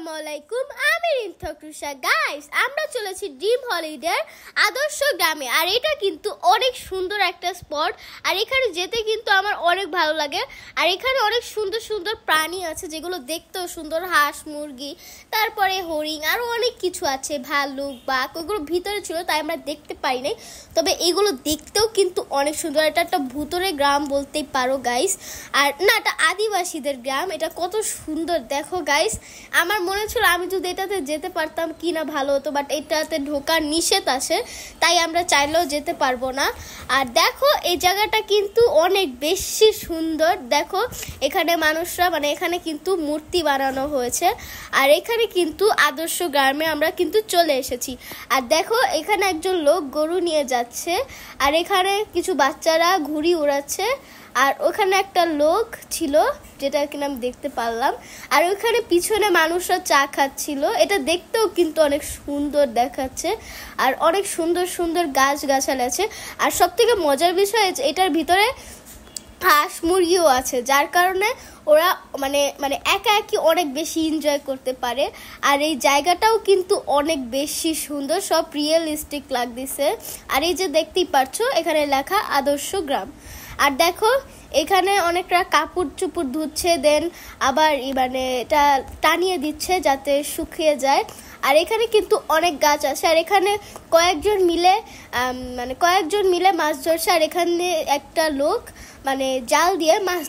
আসসালামু আলাইকুম, আমি রিন্থকৃষা। গাইস, আমরা চলেছি ড্রিম হলিডের আদর্শ গ্রামে। আর এটা কিন্তু অনেক সুন্দর একটা স্পট। আর এখানে যেতে কিন্তু আমার অনেক ভালো লাগে। আর এখানে অনেক সুন্দর সুন্দর প্রাণী আছে যেগুলো দেখতেও সুন্দর, হাঁস, মুরগি, তারপরে হরিণ, আরও অনেক কিছু আছে, ভাল্লুক, বাঘ। ওগুলো ভিতরে ছিল তাই আমরা দেখতে পাই নাই, তবে এগুলো দেখতেও কিন্তু অনেক সুন্দর। এটা একটা ভূতুরে গ্রাম বলতেই পারো গাইস। আর না, এটা আদিবাসীদের গ্রাম। এটা কত সুন্দর দেখো গাইস। আমার মনে ছিল আমি যদি এটাতে যেতে পারতাম কি না ভালো হতো, বাট এটাতে ঢোকার নিষেধ আছে, তাই আমরা চাইলেও যেতে পারবো না। আর দেখো এই জায়গাটা কিন্তু অনেক বেশি সুন্দর। দেখো এখানে মানুষরা এখানে কিন্তু মূর্তি বানানো হয়েছে। আর এখানে কিন্তু আদর্শ গ্রামে আমরা কিন্তু চলে এসেছি। আর দেখো এখানে একজন লোক গরু নিয়ে যাচ্ছে, আর এখানে কিছু বাচ্চারা ঘুড়ি উড়াচ্ছে। আর ওখানে একটা লোক ছিল যেটা কিনা আমি দেখতে পারলাম। আর ওইখানে পিছনে মানুষরা চা খাচ্ছিল। এটা দেখতেও কিন্তু অনেক সুন্দর দেখাচ্ছে। আর অনেক সুন্দর সুন্দর গাছগাছালি আছে। আর সব থেকে মজার বিষয় এটার ভিতরে হাঁস মুরগিও আছে, যার কারণে ওরা একা একই অনেক বেশি এনজয় করতে পারে। আর এই জায়গাটাও কিন্তু অনেক বেশি সুন্দর, সব রিয়েলিস্টিক লাগতেছে। আর এই যে দেখতেই পাচ্ছ এখানে লেখা আদর্শ গ্রাম। আর দেখো এখানে অনেকটা কাপড় চুপড় ধুচ্ছে, দেন আবার এটা টানিয়ে দিচ্ছে যাতে শুকিয়ে যায়। আর এখানে কিন্তু অনেক গাছ আছে। আর এখানে কয়েকজন মিলে মাছ ধরছে। আর এখানে একটা লোক জাল দিয়ে মাছ